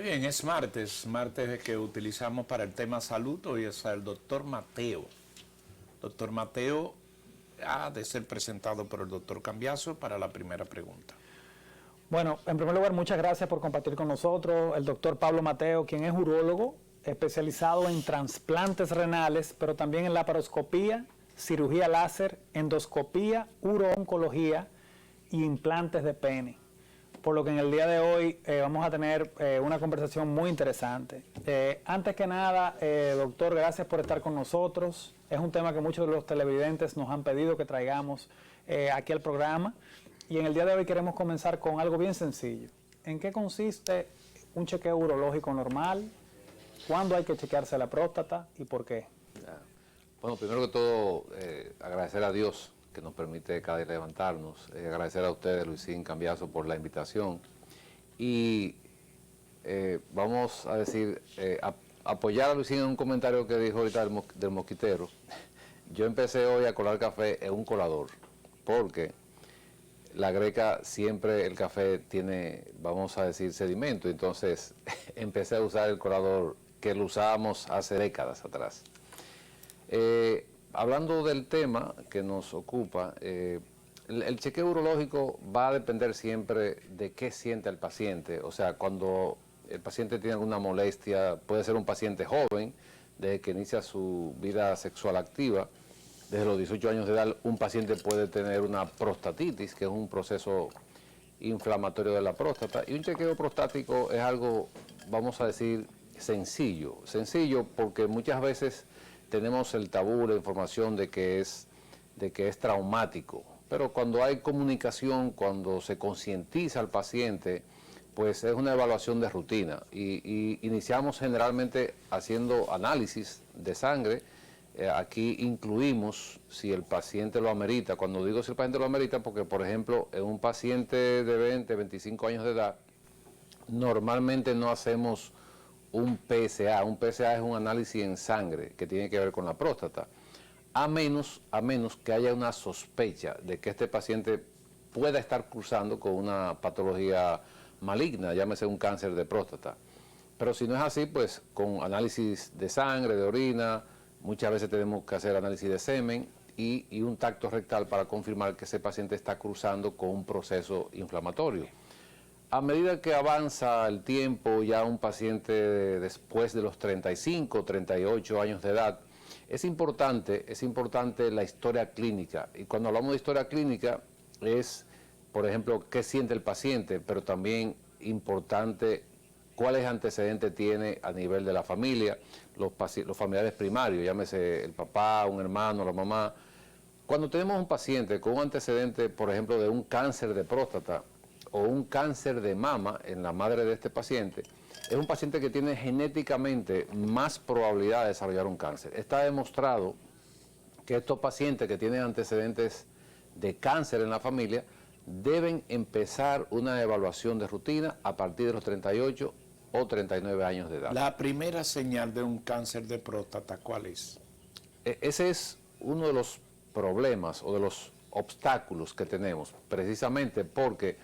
Muy bien, es martes que utilizamos para el tema salud. Hoy es el doctor Mateo. Doctor Mateo ha de ser presentado por el doctor Cambiaso para la primera pregunta. Bueno, en primer lugar, muchas gracias por compartir con nosotros el doctor Pablo Mateo, quien es urólogo especializado en trasplantes renales, pero también en laparoscopía, cirugía láser, endoscopía, urooncología y implantes de pene. Por lo que en el día de hoy vamos a tener una conversación muy interesante. Antes que nada, doctor, gracias por estar con nosotros. Es un tema que muchos de los televidentes nos han pedido que traigamos aquí al programa. Y en el día de hoy queremos comenzar con algo bien sencillo. ¿En qué consiste un chequeo urológico normal? ¿Cuándo hay que chequearse la próstata y por qué? Bueno, primero que todo, agradecer a Dios que nos permite cada día levantarnos, agradecer a ustedes, Luisín Cambiaso, por la invitación y vamos a decir, apoyar a Luisín en un comentario que dijo ahorita del mosquitero. Yo empecé hoy a colar café en un colador, porque la greca siempre el café tiene, vamos a decir, sedimento, entonces empecé a usar el colador que lo usábamos hace décadas atrás. Hablando del tema que nos ocupa, el chequeo urológico va a depender siempre de qué siente el paciente. O sea, cuando el paciente tiene alguna molestia, puede ser un paciente joven, desde que inicia su vida sexual activa, desde los 18 años de edad, un paciente puede tener una prostatitis, que es un proceso inflamatorio de la próstata, y un chequeo prostático es algo, vamos a decir, sencillo porque muchas veces tenemos el tabú, la información de que es traumático, pero cuando hay comunicación, cuando se concientiza al paciente, pues es una evaluación de rutina y iniciamos generalmente haciendo análisis de sangre. Aquí incluimos si el paciente lo amerita. Cuando digo si el paciente lo amerita, porque por ejemplo en un paciente de 20, 25 años de edad, normalmente no hacemos un PSA. Un PSA es un análisis en sangre que tiene que ver con la próstata, a menos que haya una sospecha de que este paciente pueda estar cursando con una patología maligna, llámese un cáncer de próstata. Pero si no es así, pues con análisis de sangre, de orina, muchas veces tenemos que hacer análisis de semen y un tacto rectal para confirmar que ese paciente está cruzando con un proceso inflamatorio. A medida que avanza el tiempo, ya un paciente después de los 35, 38 años de edad, es importante la historia clínica. Y cuando hablamos de historia clínica es, por ejemplo, qué siente el paciente, pero también importante cuáles antecedentes tiene a nivel de la familia, los familiares primarios, llámese el papá, un hermano, la mamá. Cuando tenemos un paciente con un antecedente, por ejemplo, de un cáncer de próstata, o un cáncer de mama en la madre de este paciente, es un paciente que tiene genéticamente más probabilidad de desarrollar un cáncer. Está demostrado que estos pacientes que tienen antecedentes de cáncer en la familia deben empezar una evaluación de rutina a partir de los 38 o 39 años de edad. La primera señal de un cáncer de próstata, ¿cuál es? Ese es uno de los problemas o de los obstáculos que tenemos, precisamente porque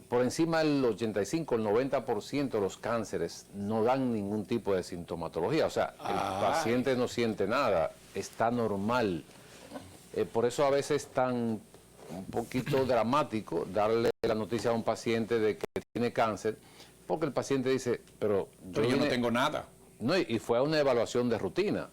por encima del 85, el 90% de los cánceres no dan ningún tipo de sintomatología. O sea, el paciente no siente nada, está normal. Por eso a veces es tan un poquito dramático darle la noticia a un paciente de que tiene cáncer, porque el paciente dice, pero yo no tengo nada. No, y fue a una evaluación de rutina.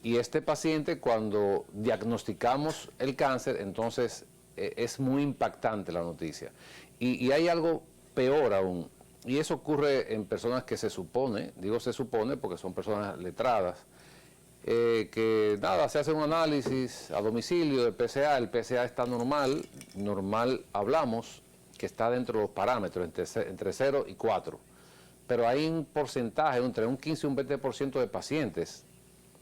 Y este paciente, cuando diagnosticamos el cáncer, entonces es muy impactante la noticia. Y hay algo peor aún, y eso ocurre en personas que se supone, digo se supone porque son personas letradas, que nada, se hace un análisis a domicilio del PSA, el PSA está normal hablamos que está dentro de los parámetros, entre 0 y 4, pero hay un porcentaje, entre un 15 y un 20% de pacientes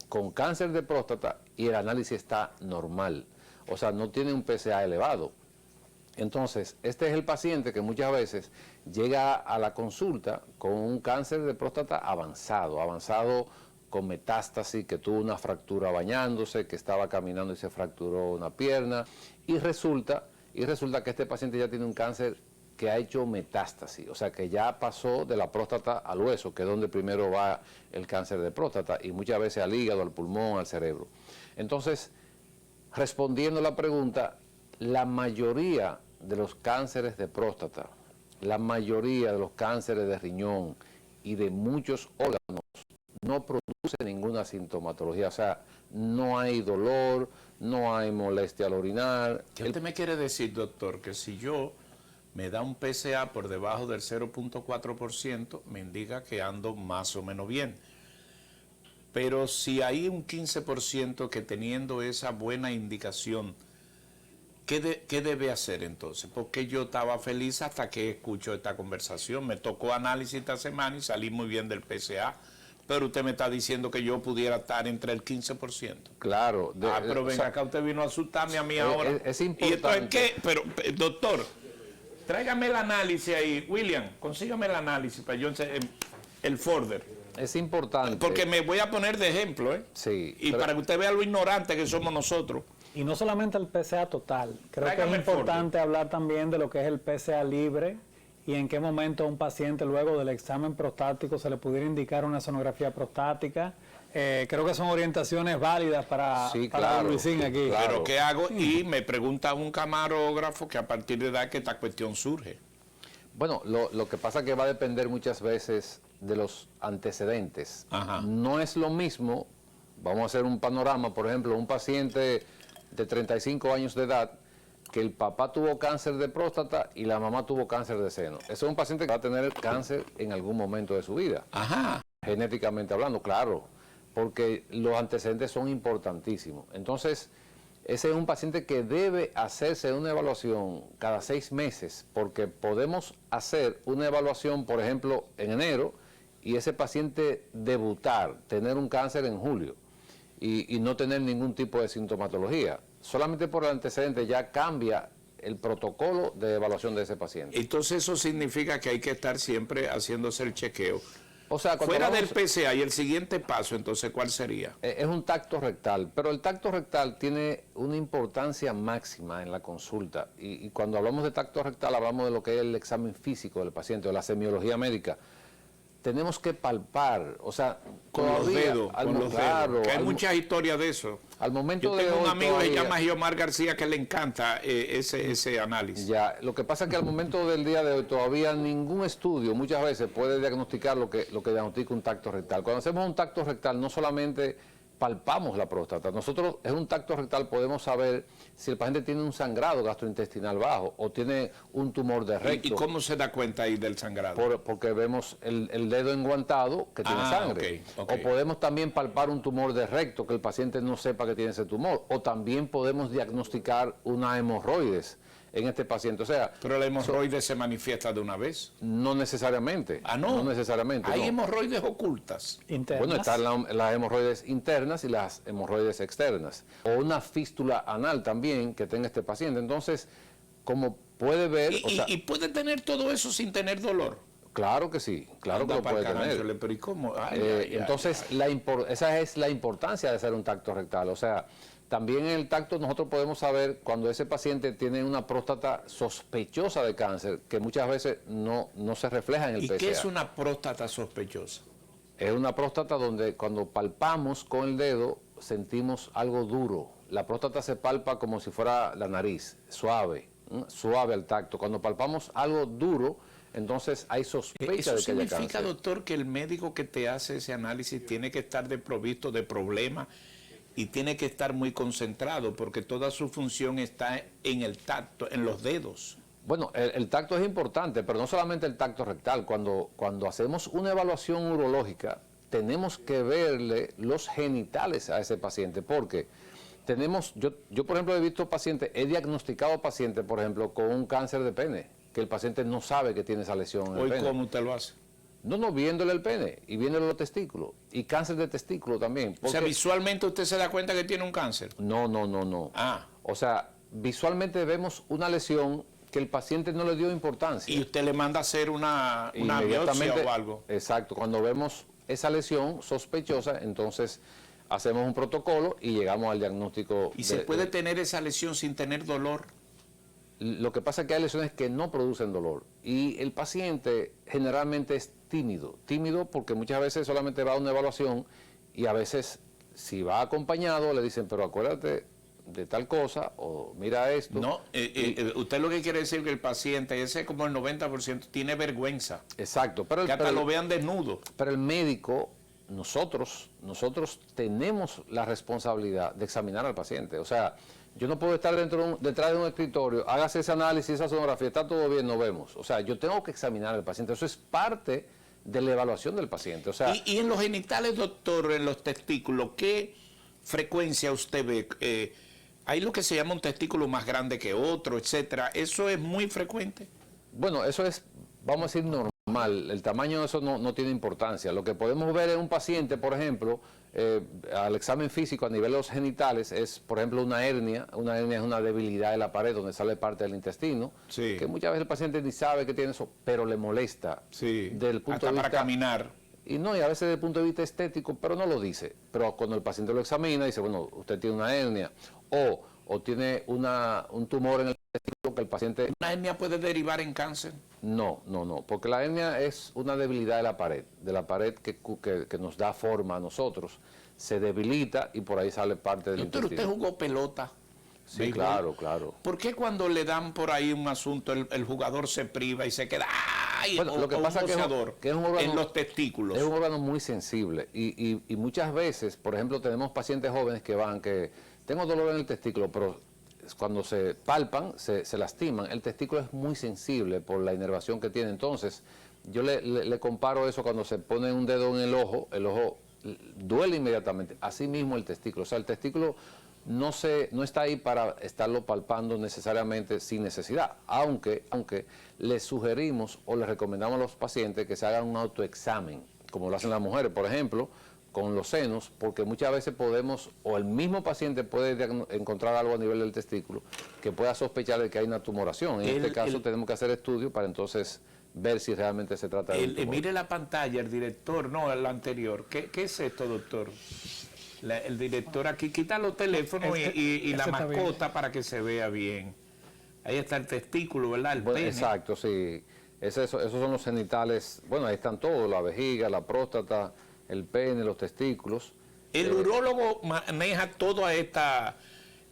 con cáncer de próstata y el análisis está normal, o sea, no tiene un PSA elevado. Entonces, este es el paciente que muchas veces llega a la consulta con un cáncer de próstata avanzado con metástasis, que tuvo una fractura bañándose, que estaba caminando y se fracturó una pierna, y resulta que este paciente ya tiene un cáncer que ha hecho metástasis, o sea, que ya pasó de la próstata al hueso, que es donde primero va el cáncer de próstata, y muchas veces al hígado, al pulmón, al cerebro. Entonces, respondiendo a la pregunta, la mayoría de los cánceres de próstata, la mayoría de los cánceres de riñón y de muchos órganos no produce ninguna sintomatología, o sea, no hay dolor, no hay molestia al orinar. ¿Qué usted me quiere decir, doctor? Que si yo me da un PSA por debajo del 0.4%, me indica que ando más o menos bien. Pero si hay un 15% que teniendo esa buena indicación, ¿qué debe hacer entonces? Porque yo estaba feliz hasta que escucho esta conversación. Me tocó análisis esta semana y salí muy bien del PSA. Pero usted me está diciendo que yo pudiera estar entre el 15%. Claro. Pero venga, acá usted vino a asustarme a mí ahora. Es importante. ¿Y esto es qué? Pero, doctor, tráigame el análisis ahí. William, consígame el análisis para yo el folder. Es importante. Porque me voy a poner de ejemplo, ¿eh? Sí. Y para que usted vea lo ignorante que somos nosotros. Y no solamente el PSA total, creo Tráigame que el es importante hablar también de lo que es el PSA libre y en qué momento a un paciente luego del examen prostático se le pudiera indicar una sonografía prostática. Creo que son orientaciones válidas para Luisín aquí. Claro. Pero ¿qué hago? Y me pregunta un camarógrafo que a partir de edad que esta cuestión surge. Bueno, lo que pasa es que va a depender muchas veces de los antecedentes. Ajá. No es lo mismo, vamos a hacer un panorama, por ejemplo, un paciente de 35 años de edad, que el papá tuvo cáncer de próstata y la mamá tuvo cáncer de seno. Ese es un paciente que va a tener cáncer en algún momento de su vida. Ajá. Genéticamente hablando, claro, porque los antecedentes son importantísimos. Entonces, ese es un paciente que debe hacerse una evaluación cada 6 meses, porque podemos hacer una evaluación, por ejemplo, en enero, y ese paciente debutar, tener un cáncer en julio, y no tener ningún tipo de sintomatología. Solamente por el antecedente ya cambia el protocolo de evaluación de ese paciente. Entonces eso significa que hay que estar siempre haciéndose el chequeo. O sea, Fuera del PSA, y el siguiente paso, entonces, ¿cuál sería? Es un tacto rectal, pero el tacto rectal tiene una importancia máxima en la consulta. Y cuando hablamos de tacto rectal, hablamos de lo que es el examen físico del paciente, de la semiología médica. Tenemos que palpar, o sea, Con los dedos, claro, que hay muchas historias de eso. Al momento Yo de tengo un hoy amigo que se todavía- llama Giomar García que le encanta ese análisis. Ya, lo que pasa es que al momento del día de hoy todavía ningún estudio muchas veces puede diagnosticar lo que diagnostica un tacto rectal. Cuando hacemos un tacto rectal no solamente palpamos la próstata, nosotros en un tacto rectal podemos saber si el paciente tiene un sangrado gastrointestinal bajo o tiene un tumor de recto. ¿Y cómo se da cuenta ahí del sangrado? Porque vemos el dedo enguantado que tiene sangre. ok. O podemos también palpar un tumor de recto, que el paciente no sepa que tiene ese tumor. O también podemos diagnosticar una hemorroides en este paciente. O sea, Pero la hemorroide se manifiesta de una vez. no necesariamente. Ah, no. No necesariamente. Hay no. hemorroides ocultas. Internas. Bueno, están las hemorroides internas y las hemorroides externas. O una fístula anal también que tenga este paciente. Entonces, como puede ver... Y puede tener todo eso sin tener dolor. Claro que sí, claro que Anda lo puede pa'l carajo, tener. pero ¿y cómo? Entonces, esa es la importancia de hacer un tacto rectal. O sea, también en el tacto nosotros podemos saber cuando ese paciente tiene una próstata sospechosa de cáncer, que muchas veces no se refleja en el ¿Y PSA. qué es una próstata sospechosa? Es una próstata donde cuando palpamos con el dedo sentimos algo duro. La próstata se palpa como si fuera la nariz, suave, suave al tacto. Cuando palpamos algo duro, entonces hay sospecha ¿Eso de que haya significa, cáncer. doctor, que el médico que te hace ese análisis tiene que estar desprovisto de problemas y tiene que estar muy concentrado porque toda su función está en el tacto, en los dedos? Bueno, el tacto es importante, pero no solamente el tacto rectal. Cuando hacemos una evaluación urológica, tenemos que verle los genitales a ese paciente, porque tenemos, yo por ejemplo he visto pacientes, he diagnosticado pacientes, por ejemplo, con un cáncer de pene, que el paciente no sabe que tiene esa lesión en el Hoy, pene. ¿cómo usted lo hace? No, viéndole el pene y viéndole los testículos. Y cáncer de testículo también. O sea, porque- visualmente usted se da cuenta que tiene un cáncer. No. Ah. O sea, visualmente vemos una lesión que el paciente no le dio importancia. Y usted le manda a hacer una biopsia Inmediatamente, o algo. Exacto, cuando vemos esa lesión sospechosa, entonces hacemos un protocolo y llegamos al diagnóstico. ¿Y se puede tener esa lesión sin tener dolor? Lo que pasa es que hay lesiones que no producen dolor y el paciente generalmente es tímido porque muchas veces solamente va a una evaluación y a veces si va acompañado le dicen, pero acuérdate de tal cosa o mira esto. No, usted lo que quiere decir que el paciente, ese como el 90%, tiene vergüenza. Exacto. Que hasta lo vean desnudo. Pero el médico, nosotros tenemos la responsabilidad de examinar al paciente. O sea, yo no puedo estar detrás de un escritorio, hágase ese análisis, esa sonografía, está todo bien, nos vemos. O sea, yo tengo que examinar al paciente. Eso es parte de la evaluación del paciente. O sea, y en los genitales, doctor, en los testículos, ¿qué frecuencia usted ve? Hay lo que se llama un testículo más grande que otro, etcétera. ¿Eso es muy frecuente? bueno, eso es, vamos a decir, normal. El tamaño de eso no tiene importancia. Lo que podemos ver en un paciente, por ejemplo, al examen físico a nivel de los genitales es, por ejemplo, una hernia. Una hernia es una debilidad de la pared donde sale parte del intestino, Sí. que muchas veces el paciente ni sabe que tiene eso, pero le molesta. Sí, Del punto hasta de para vista, caminar. y no, y a veces desde el punto de vista estético, pero no lo dice. Pero cuando el paciente lo examina, dice, bueno, usted tiene una hernia o tiene un tumor en el testículo que el paciente... ¿Una hernia puede derivar en cáncer? No, porque la hernia es una debilidad de la pared que nos da forma a nosotros. Se debilita y por ahí sale parte del Doctor, intestino. usted jugó pelota. Sí, béisbol. claro. ¿Por qué cuando le dan por ahí un asunto el jugador se priva y se queda ¡ay! Bueno, lo que pasa un boxeador que es un órgano, en los testículos? Es un órgano muy sensible y muchas veces, por ejemplo, tenemos pacientes jóvenes que van que tengo dolor en el testículo, pero cuando se palpan, se lastiman. El testículo es muy sensible por la inervación que tiene. Entonces, yo le comparo eso cuando se pone un dedo en el ojo duele inmediatamente. Así mismo el testículo. O sea, el testículo no está ahí para estarlo palpando necesariamente sin necesidad, aunque les sugerimos o les recomendamos a los pacientes que se hagan un autoexamen, como lo hacen las mujeres, por ejemplo, con los senos, porque muchas veces podemos, o el mismo paciente puede encontrar algo a nivel del testículo que pueda sospechar de que hay una tumoración. En este caso tenemos que hacer estudios para entonces ver si realmente se trata de un tumor. Mire la pantalla, el director, no, el anterior. ¿Qué es esto, doctor? El director aquí quita los teléfonos y la mascota para que se vea bien. Ahí está el testículo, ¿verdad? El pene. Exacto, sí. Esos son los genitales. Bueno, ahí están todos, la vejiga, la próstata, el pene, los testículos. El urólogo maneja toda esta...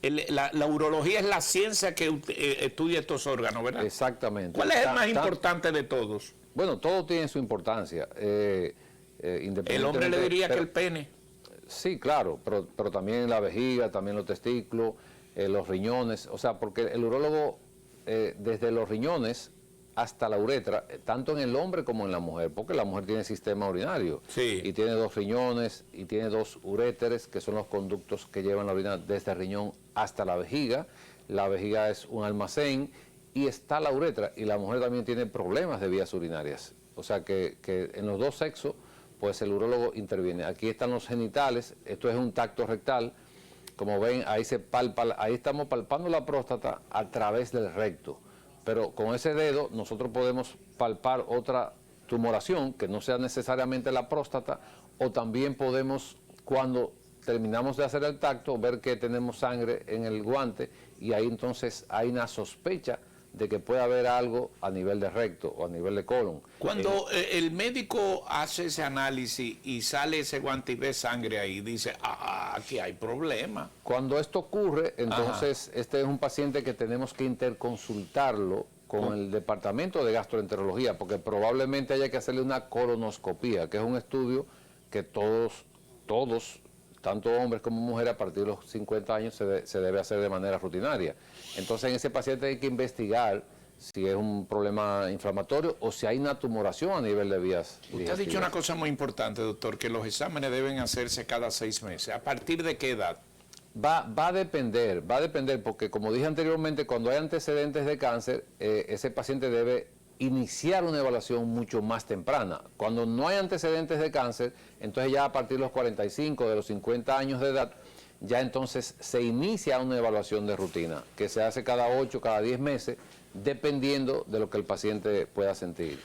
La urología es la ciencia que estudia estos órganos, ¿verdad? Exactamente. ¿Cuál es el más importante de todos? Bueno, todo tiene su importancia. El hombre le diría que el pene. Sí, claro, pero también la vejiga, también los testículos, los riñones. O sea, porque el urólogo, desde los riñones hasta la uretra, tanto en el hombre como en la mujer, porque la mujer tiene sistema urinario. Sí. Y tiene 2 riñones y tiene 2 uréteres, que son los conductos que llevan la orina desde el riñón hasta la vejiga. La vejiga es un almacén y está la uretra. Y la mujer también tiene problemas de vías urinarias. O sea que en los 2 sexos, pues el urólogo interviene. Aquí están los genitales, esto es un tacto rectal. Como ven, ahí se palpa, ahí estamos palpando la próstata a través del recto. Pero con ese dedo nosotros podemos palpar otra tumoración, que no sea necesariamente la próstata, o también podemos, cuando terminamos de hacer el tacto, ver que tenemos sangre en el guante, y ahí entonces hay una sospecha de que puede haber algo a nivel de recto o a nivel de colon. Cuando el médico hace ese análisis y sale ese guante y ve sangre ahí, dice, aquí hay problema. Cuando esto ocurre, entonces este es un paciente que tenemos que interconsultarlo con el departamento de gastroenterología, porque probablemente haya que hacerle una colonoscopía, que es un estudio que todos, tanto hombres como mujeres, a partir de los 50 años se debe hacer de manera rutinaria. Entonces en ese paciente hay que investigar si es un problema inflamatorio o si hay una tumoración a nivel de vías digestivas. Usted ha dicho una cosa muy importante, doctor, que los exámenes deben hacerse cada 6 meses. ¿A partir de qué edad? Va a depender, porque como dije anteriormente, cuando hay antecedentes de cáncer, ese paciente debe iniciar una evaluación mucho más temprana. Cuando no hay antecedentes de cáncer, entonces ya a partir de los 45, de los 50 años de edad, ya entonces se inicia una evaluación de rutina, que se hace cada 8, cada 10 meses, dependiendo de lo que el paciente pueda sentir.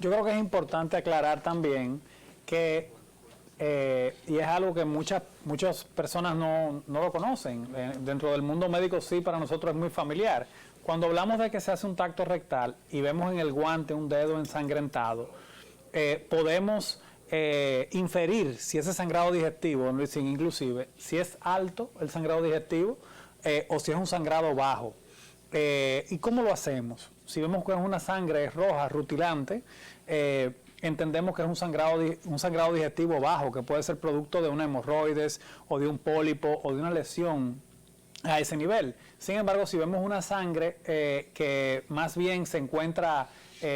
Yo creo que es importante aclarar también que, y es algo que muchas personas no lo conocen, dentro del mundo médico sí, para nosotros es muy familiar, cuando hablamos de que se hace un tacto rectal y vemos en el guante un dedo ensangrentado, podemos inferir si ese sangrado digestivo, inclusive, si es alto el sangrado digestivo o si es un sangrado bajo. ¿Y cómo lo hacemos? Si vemos que es una sangre roja, rutilante, entendemos que es un sangrado digestivo bajo, que puede ser producto de una hemorroides o de un pólipo o de una lesión a ese nivel. Sin embargo, si vemos una sangre que más bien se encuentra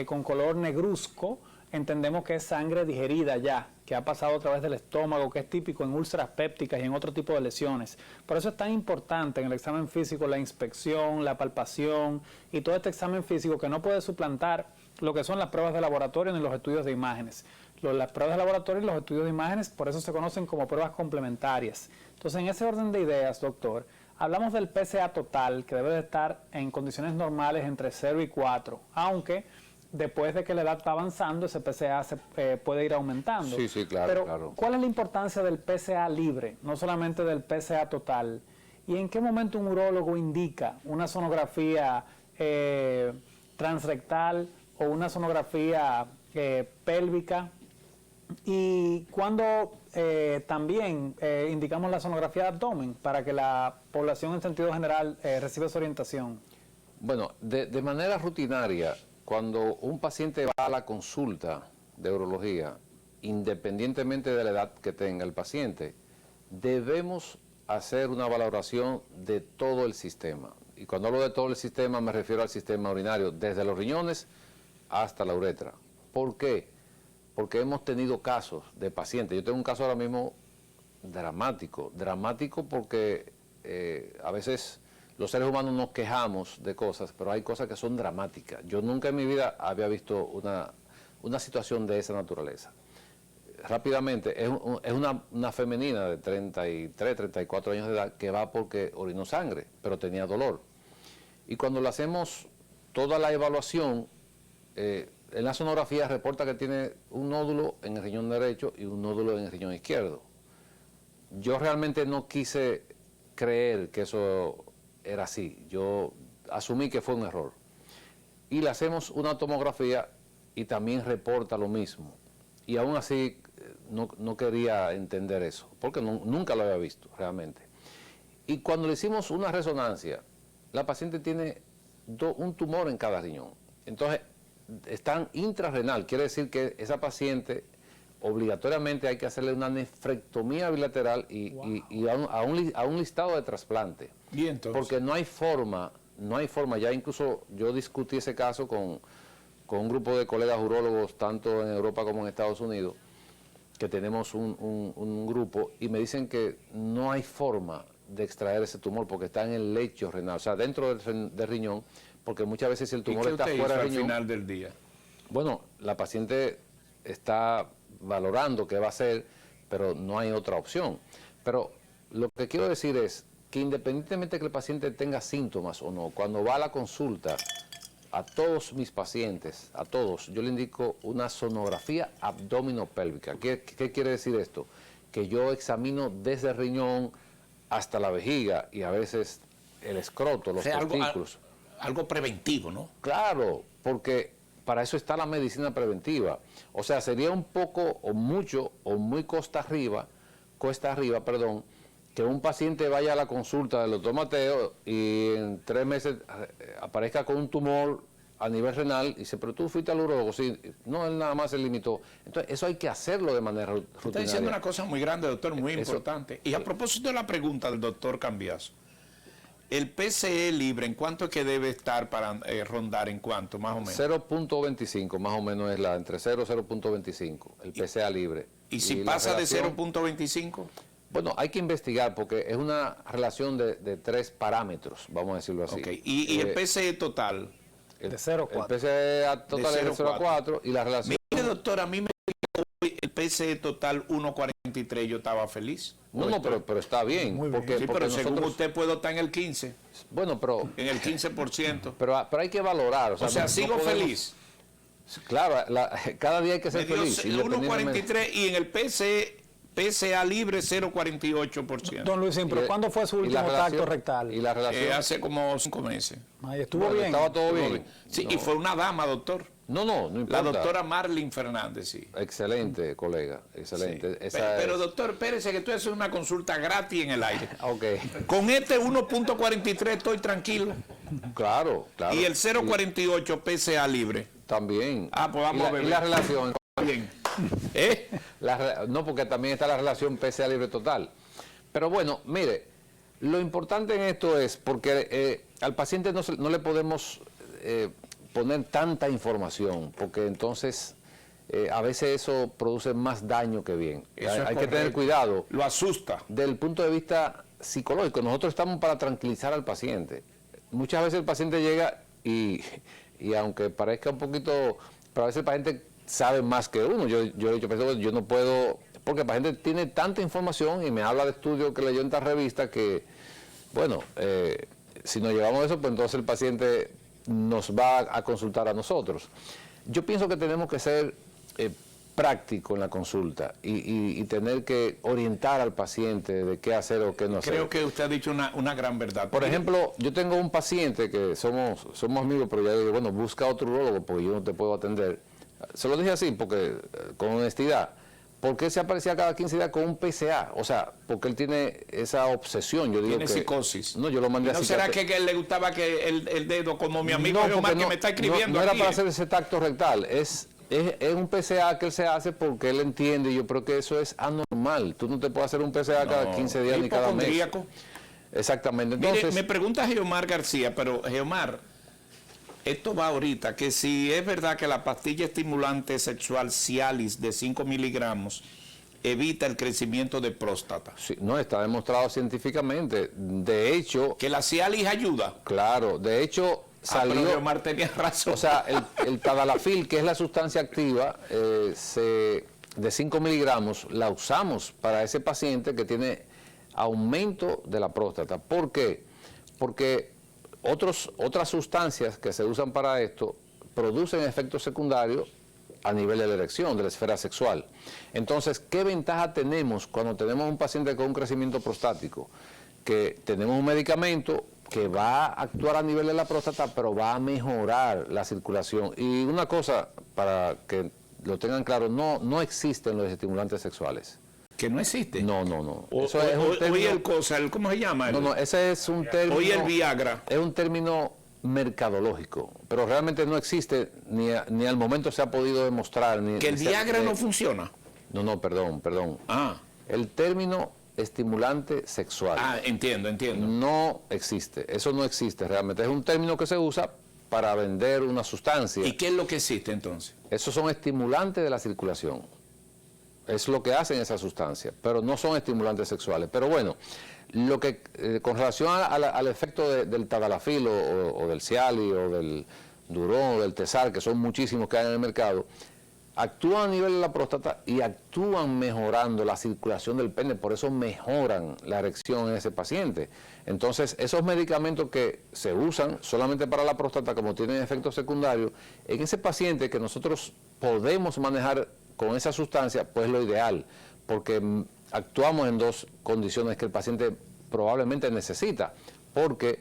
con color negruzco, entendemos que es sangre digerida ya, que ha pasado a través del estómago, que es típico en úlceras pépticas y en otro tipo de lesiones. Por eso es tan importante en el examen físico la inspección, la palpación y todo este examen físico que no puede suplantar lo que son las pruebas de laboratorio ni los estudios de imágenes. Las pruebas de laboratorio y los estudios de imágenes, por eso se conocen como pruebas complementarias. Entonces, en ese orden de ideas, doctor, hablamos del PSA total, que debe de estar en condiciones normales entre 0 y 4, aunque después de que la edad va avanzando, ese PSA puede ir aumentando. Sí, sí, claro. Pero, claro. ¿cuál es la importancia del PSA libre, no solamente del PSA total? ¿Y en qué momento un urólogo indica una sonografía transrectal o una sonografía pélvica? Y cuando también indicamos la sonografía de abdomen para que la población en sentido general reciba esa orientación. Bueno, de manera rutinaria, cuando un paciente va a la consulta de urología, independientemente de la edad que tenga el paciente, debemos hacer una valoración de todo el sistema. Y cuando hablo de todo el sistema me refiero al sistema urinario, desde los riñones hasta la uretra. ¿Por qué? Porque hemos tenido casos de pacientes. Yo tengo un caso ahora mismo dramático porque a veces los seres humanos nos quejamos de cosas, pero hay cosas que son dramáticas. Yo nunca en mi vida había visto una situación de esa naturaleza. Rápidamente, es una femenina de 33, 34 años de edad que va porque orinó sangre, pero tenía dolor. Y cuando le hacemos toda la evaluación, en la sonografía reporta que tiene un nódulo en el riñón derecho y un nódulo en el riñón izquierdo. Yo realmente no quise creer que eso era así. Yo asumí que fue un error. Y le hacemos una tomografía y también reporta lo mismo. Y aún así no quería entender eso, porque nunca lo había visto realmente. Y cuando le hicimos una resonancia, la paciente tiene un tumor en cada riñón. Entonces, están intrarrenal, quiere decir que esa paciente obligatoriamente hay que hacerle una nefrectomía bilateral y a un listado de trasplante. ¿Y entonces? Porque no hay forma, ya incluso yo discutí ese caso con un grupo de colegas urólogos, tanto en Europa como en Estados Unidos, que tenemos un grupo, y me dicen que no hay forma de extraer ese tumor porque está en el lecho renal, o sea, dentro del riñón, porque muchas veces si el tumor está fuera del riñón... al final del día? Bueno, la paciente está valorando qué va a hacer, pero no hay otra opción. Pero lo que quiero decir es que independientemente de que el paciente tenga síntomas o no, cuando va a la consulta, a todos mis pacientes, a todos, yo le indico una sonografía abdominopélvica. ¿Qué quiere decir esto? Que yo examino desde el riñón hasta la vejiga y a veces el escroto, los testículos. Algo preventivo, ¿no? Claro, porque para eso está la medicina preventiva. O sea, sería un poco o mucho o muy cuesta arriba, que un paciente vaya a la consulta del doctor Mateo y en 3 meses aparezca con un tumor a nivel renal y dice, pero tú fuiste al urólogo. Sí, no, él nada más se limitó. Entonces, eso hay que hacerlo de manera rutinaria. Está diciendo una cosa muy grande, doctor, muy importante. Y a propósito de la pregunta del doctor Cambiaso, el PCE libre, ¿en cuánto es que debe estar para rondar? ¿En cuánto, más o menos? 0.25, más o menos es entre 0 y 0.25, el PCA libre. ¿Y si pasa de 0.25? Bueno, hay que investigar porque es una relación de 3 parámetros, vamos a decirlo así. Okay. ¿Y el PCE total? De 0,4. El PCE total es de 0,4 y la relación... Mire, doctor, a mí me dijo el PCE total 1.43, yo estaba feliz. No, pero está bien. Muy bien. Sí, pero según usted puedo estar en el 15. Bueno, pero... En el 15%. Pero hay que valorar. O sea, sigo feliz. Claro, cada día hay que ser feliz. 1.43 y en el PCE PSA libre 0,48%. Don Luisín, pero ¿cuándo fue su y la último relación- tacto rectal? Y la relación. Hace como 5 meses. Ahí estuvo Bueno, bien. estaba todo bien. Sí, No. y fue una dama, doctor. No La importa. doctora Marlene Fernández, sí. Excelente, colega, excelente. Sí. Esa Pero es- doctor, espérese que esto es una consulta gratis en el aire. Ok, Con este 1,43 estoy tranquilo. claro, claro. Y el 0,48 PSA libre. También. Ah, pues vamos y a beber. y la relación. Bien. ¿Eh? No, porque también está la relación PSA libre total. Pero bueno, mire, lo importante en esto es porque al paciente no le podemos poner tanta información, porque entonces a veces eso produce más daño que bien. Eso Hay es que tener correcto. cuidado. Lo asusta. Del punto de vista psicológico, nosotros estamos para tranquilizar al paciente. Muchas veces el paciente llega y aunque parezca un poquito, pero a veces el paciente sabe más que uno. Yo he dicho, pero yo no puedo, porque el paciente tiene tanta información y me habla de estudios que leyó en esta revista que, bueno, si nos llevamos eso, pues entonces el paciente nos va a consultar a nosotros. Yo pienso que tenemos que ser práctico en la consulta y tener que orientar al paciente de qué hacer o qué no hacer. Creo que usted ha dicho una gran verdad. Por ejemplo, yo tengo un paciente que somos amigos, pero ya digo, bueno, busca otro urologo porque yo no te puedo atender. Se lo dije así, porque con honestidad, porque él se aparecía cada 15 días con un PSA, o sea, porque él tiene esa obsesión. Yo digo Tiene que, psicosis. No, yo lo mandé ¿No a será psiquiatra. que a él le gustaba que el dedo, como mi amigo porque Omar, que me está escribiendo no era aquí, para hacer ese tacto rectal, es un PSA que él se hace porque él entiende, y yo creo que eso es anormal. Tú no te puedes hacer un PSA cada 15 días ni cada mes. hipocondríaco. Exactamente. Mire, Entonces, me pregunta Geomar García, pero Geomar, esto va ahorita, que si es verdad que la pastilla estimulante sexual Cialis de 5 miligramos evita el crecimiento de próstata. sí, no está demostrado científicamente. De hecho, Que la Cialis ayuda. claro, de hecho Pero salió, Geomar tenía razón. o sea, el tadalafil, que es la sustancia activa, de 5 miligramos, la usamos para ese paciente que tiene aumento de la próstata. ¿Por qué? Porque otras sustancias que se usan para esto producen efectos secundarios a nivel de la erección, de la esfera sexual. Entonces, ¿qué ventaja tenemos cuando tenemos un paciente con un crecimiento prostático? Que tenemos un medicamento que va a actuar a nivel de la próstata, pero va a mejorar la circulación. Y una cosa, para que lo tengan claro, no existen los estimulantes sexuales. Que no existe. No. O, Eso es un hoy término- el cosa, ¿cómo se llama? No, ese es un término... Hoy el Viagra. Es un término mercadológico, pero realmente no existe, ni al momento se ha podido demostrar. Que el Viagra no funciona. No, perdón. Ah, El término estimulante sexual entiendo. no existe, eso no existe realmente. Es un término que se usa para vender una sustancia. ¿Y qué es lo que existe entonces? Esos son estimulantes de la circulación. Es lo que hacen esas sustancias, pero no son estimulantes sexuales. Pero bueno, lo que con relación al efecto del tadalafil o del Cialis o del Durón o del Tesar, que son muchísimos que hay en el mercado, actúan a nivel de la próstata y actúan mejorando la circulación del pene, por eso mejoran la erección en ese paciente. Entonces, esos medicamentos que se usan solamente para la próstata, como tienen efectos secundarios, en ese paciente que nosotros podemos manejar con esa sustancia, pues lo ideal, porque actuamos en dos condiciones que el paciente probablemente necesita, porque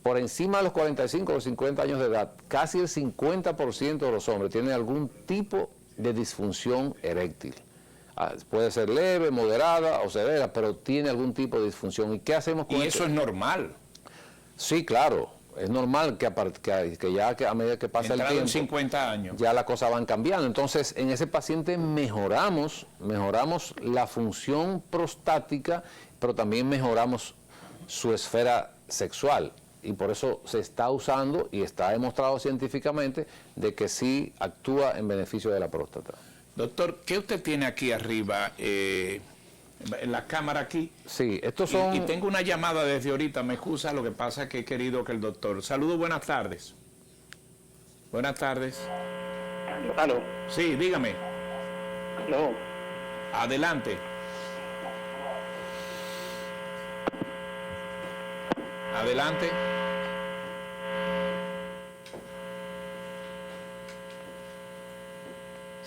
por encima de los 45 o 50 años de edad, casi el 50% de los hombres tienen algún tipo de disfunción eréctil. Puede ser leve, moderada o severa, pero tiene algún tipo de disfunción. ¿Y qué hacemos con Y eso es normal. Sí, claro, es normal que a medida que pasa el Entrado en tiempo, 50 años. ya las cosas van cambiando. Entonces, en ese paciente mejoramos la función prostática, pero también mejoramos su esfera sexual. Y por eso se está usando y está demostrado científicamente de que sí actúa en beneficio de la próstata. Doctor, ¿qué usted tiene aquí arriba? En la cámara aquí. Sí, estos son... Y tengo una llamada desde ahorita, me excusa, lo que pasa es que he querido que el doctor... Saludos, buenas tardes. Buenas tardes. Aló, Sí, dígame. no, Adelante. Adelante.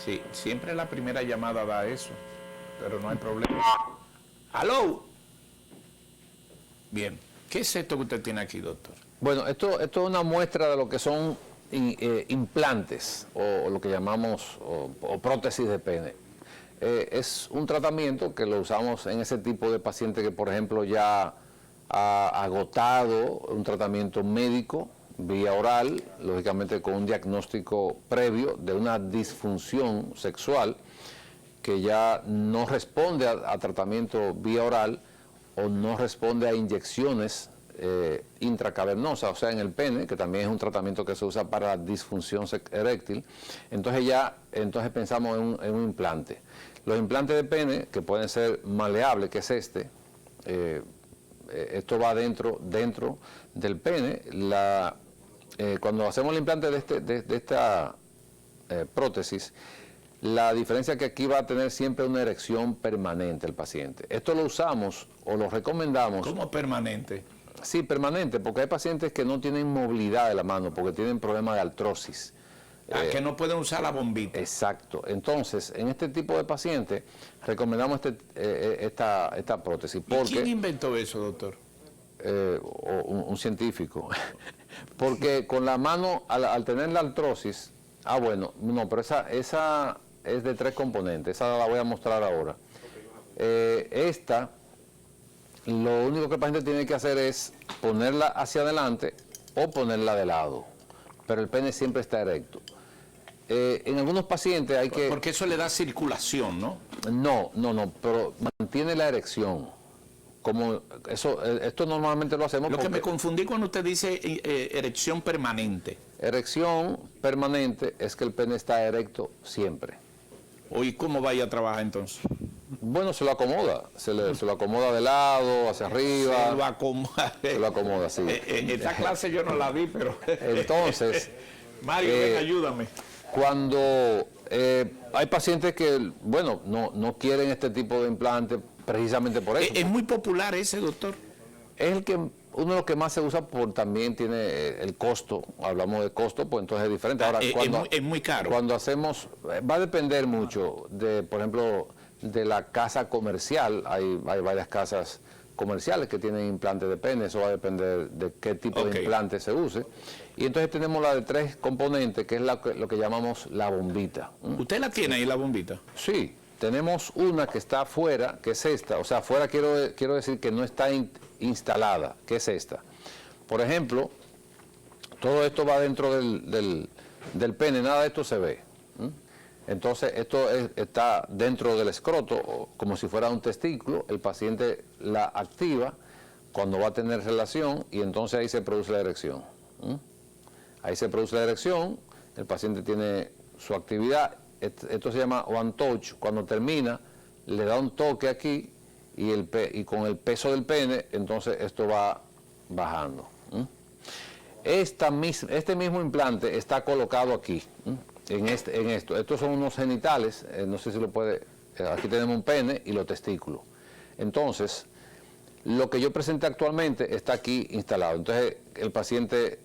Sí, siempre la primera llamada da eso. pero no hay problema. ¡Aló! Bien. ¿Qué es esto que usted tiene aquí, doctor? Bueno, esto es una muestra de lo que son implantes o lo que llamamos o prótesis de pene. Es un tratamiento que lo usamos en ese tipo de paciente que, por ejemplo, ya ha agotado un tratamiento médico vía oral, lógicamente con un diagnóstico previo de una disfunción sexual que ya no responde a tratamiento vía oral o no responde a inyecciones intracavernosas, o sea, en el pene, que también es un tratamiento que se usa para la disfunción eréctil. Entonces pensamos en un implante. Los implantes de pene, que pueden ser maleables, que es esto va dentro del pene. Cuando hacemos el implante de esta prótesis, la diferencia es que aquí va a tener siempre una erección permanente el paciente. Esto lo usamos o lo recomendamos. ¿Cómo permanente? Sí, permanente, porque hay pacientes que no tienen movilidad de la mano, porque tienen problemas de artrosis. Que no pueden usar la bombita. Exacto. Entonces, en este tipo de pacientes, recomendamos esta prótesis. Porque, ¿Y quién inventó eso, doctor? Un científico. Porque con la mano, al tener la artrosis, bueno, no, pero esa es de 3 componentes, esa la voy a mostrar ahora. Lo único que el paciente tiene que hacer es ponerla hacia adelante o ponerla de lado, pero el pene siempre está erecto. En algunos pacientes hay que... Porque eso le da circulación, ¿no? No, pero mantiene la erección. Esto normalmente lo hacemos porque... Lo que me confundí cuando usted dice erección permanente. Erección permanente es que el pene está erecto siempre. ¿Y cómo vaya a trabajar entonces? Bueno, se lo acomoda, se lo acomoda de lado, hacia arriba. Se lo acomoda. Se lo acomoda, sí. Esta clase yo no la vi, pero... Entonces... Mario, ven, ayúdame. Cuando hay pacientes que, bueno, no quieren este tipo de implante precisamente por eso. ¿Es muy popular ese, doctor? Es uno de los que más se usa, también tiene el costo. Hablamos de costo, pues entonces es diferente. Ahora, es muy caro. Cuando hacemos, va a depender mucho por ejemplo, de la casa comercial. Hay varias casas comerciales que tienen implantes de pene, eso va a depender de qué tipo de implante se use. Y entonces tenemos la de 3 componentes, que es lo que llamamos la bombita. ¿Usted la tiene ahí, la bombita? Sí, tenemos una que está afuera, que es esta. O sea, afuera quiero decir que no está instalada, que es esta. Por ejemplo, todo esto va dentro del pene, nada de esto se ve. Entonces, esto está dentro del escroto, como si fuera un testículo. El paciente la activa cuando va a tener relación y entonces ahí se produce la erección. Ahí se produce la erección, el paciente tiene su actividad. Esto se llama one touch. Cuando termina, le da un toque aquí y con el peso del pene, entonces esto va bajando. Este mismo implante está colocado aquí. En esto. Estos son unos genitales, no sé si lo puede, aquí tenemos un pene y los testículos. Entonces, lo que yo presenté actualmente está aquí instalado. Entonces, el paciente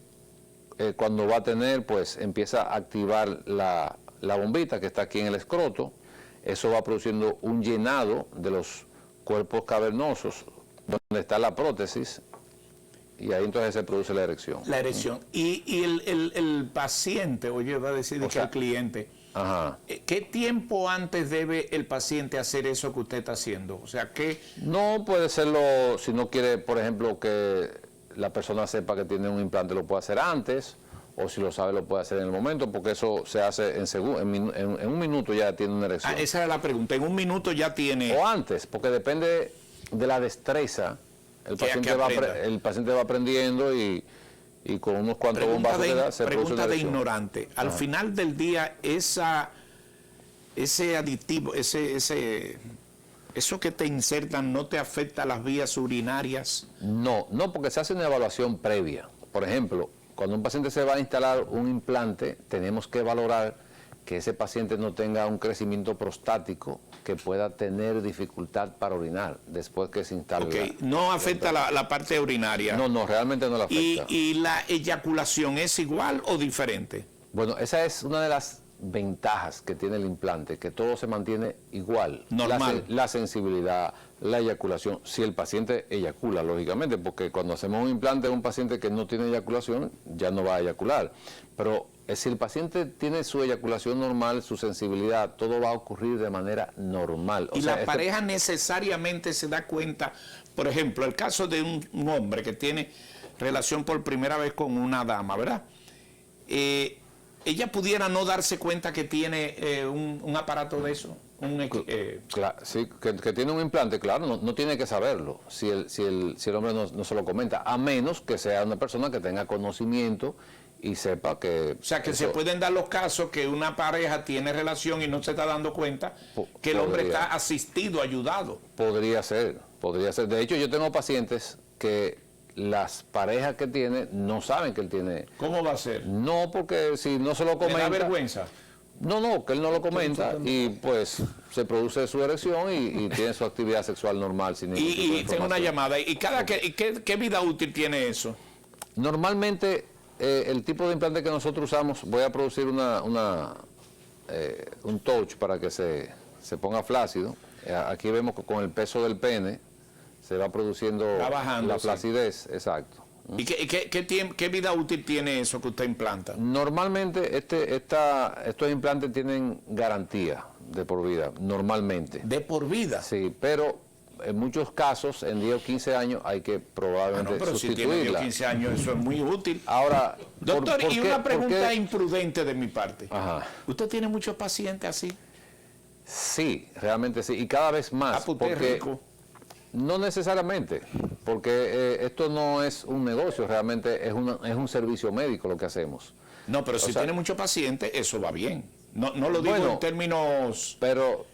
cuando va a tener, pues empieza a activar la bombita que está aquí en el escroto. Eso va produciendo un llenado de los cuerpos cavernosos donde está la prótesis. Y ahí entonces se produce la erección. La erección. Y el paciente, oye, va a decir que el cliente, ¿qué tiempo antes debe el paciente hacer eso que usted está haciendo? O sea, ¿qué? No puede serlo, si no quiere, por ejemplo, que la persona sepa que tiene un implante, lo puede hacer antes, o si lo sabe, lo puede hacer en el momento, porque eso se hace en un minuto ya tiene una erección. Esa es la pregunta, en un minuto ya tiene... O antes, porque depende de la destreza. El paciente va aprendiendo y con unos cuantos bombazos de edad se produce Pregunta una de erección. ignorante. Al final del día, ese aditivo, eso que te insertan, ¿no te afecta a las vías urinarias? No, porque se hace una evaluación previa. Por ejemplo, cuando un paciente se va a instalar un implante, tenemos que valorar que ese paciente no tenga un crecimiento prostático que pueda tener dificultad para orinar después que se instale. No afecta la parte urinaria. No, realmente no la afecta. ¿Y la eyaculación es igual o diferente? Bueno, esa es una de las ventajas que tiene el implante, que todo se mantiene igual. Normal. La sensibilidad, la eyaculación, si el paciente eyacula, lógicamente, porque cuando hacemos un implante a un paciente que no tiene eyaculación, ya no va a eyacular. Pero si el paciente tiene su eyaculación normal, su sensibilidad, todo va a ocurrir de manera normal. Y la pareja necesariamente se da cuenta, por ejemplo, el caso de un hombre que tiene relación por primera vez con una dama, ¿verdad? Ella pudiera no darse cuenta que tiene un aparato de eso. Sí, que tiene un implante, claro, no tiene que saberlo si el hombre no se lo comenta, a menos que sea una persona que tenga conocimiento y sepa que... O sea, que se pueden dar los casos que una pareja tiene relación y no se está dando cuenta que el hombre está asistido, ayudado. Podría ser. De hecho, yo tengo pacientes que las parejas que tiene no saben que él tiene... ¿Cómo va a ser? No, porque si no se lo comenta... ¿Le da vergüenza? No, que él no lo comenta y pues se produce su erección y tiene su actividad sexual normal sin ningún tipo de Y tengo una información. llamada. ¿Qué vida útil tiene eso? Normalmente el tipo de implante que nosotros usamos, voy a producir un touch para que se ponga flácido. Aquí vemos que con el peso del pene se va produciendo la flacidez, exacto. ¿Y qué vida útil tiene eso que usted implanta? Normalmente estos implantes tienen garantía de por vida, normalmente. ¿De por vida? Sí, pero en muchos casos, en 10 o 15 años, hay que probablemente Pero si sustituirla. tiene 10 o 15 años, eso es muy útil. Ahora, Doctor, ¿por y qué? una pregunta imprudente de mi parte. Ajá. ¿Usted tiene muchos pacientes así? Sí, realmente sí, y cada vez más. Usted es rico. No necesariamente, porque esto no es un negocio, realmente es un servicio médico lo que hacemos. No, pero si tiene muchos pacientes, eso va bien. No lo digo en términos... Pero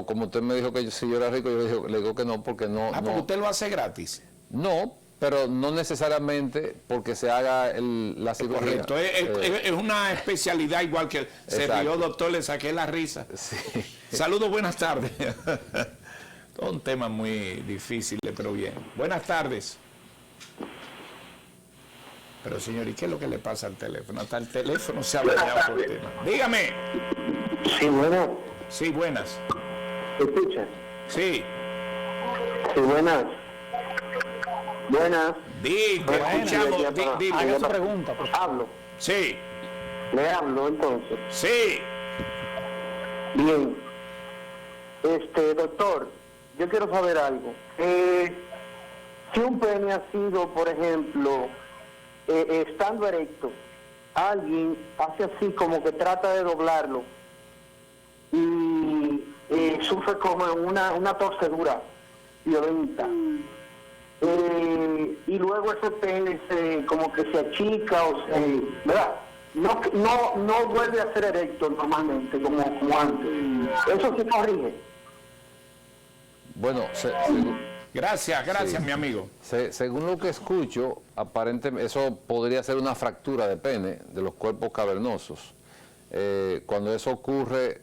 como usted me dijo que si yo era rico, le digo que no, porque no... porque usted lo hace gratis. No, pero no necesariamente porque se haga la cirugía. Correcto, es una especialidad igual que... Se rió, doctor, le saqué la risa. Sí. Saludos, buenas tardes. Todo un tema muy difícil, pero bien. Buenas tardes. Pero señor, ¿y qué es lo que le pasa al teléfono? Hasta el teléfono se ha dañado por el tema. Dígame. Sí, buenas. Sí, buenas. ¿Me escucha? Sí. Sí, buenas. Buenas. Te escuchamos. Haga su pregunta, por favor. Hablo. Sí. Le hablo entonces. Sí. Bien. Doctor, yo quiero saber algo. Si un pene ha sido, por ejemplo, estando erecto, alguien hace así como que trata de doblarlo y sufre como una torcedura violenta. Y luego ese pene como que se achica ¿verdad? No vuelve a ser erecto normalmente como antes. Eso se corrige. Bueno, Gracias, mi amigo. según lo que escucho, aparentemente eso podría ser una fractura de pene de los cuerpos cavernosos. Cuando eso ocurre,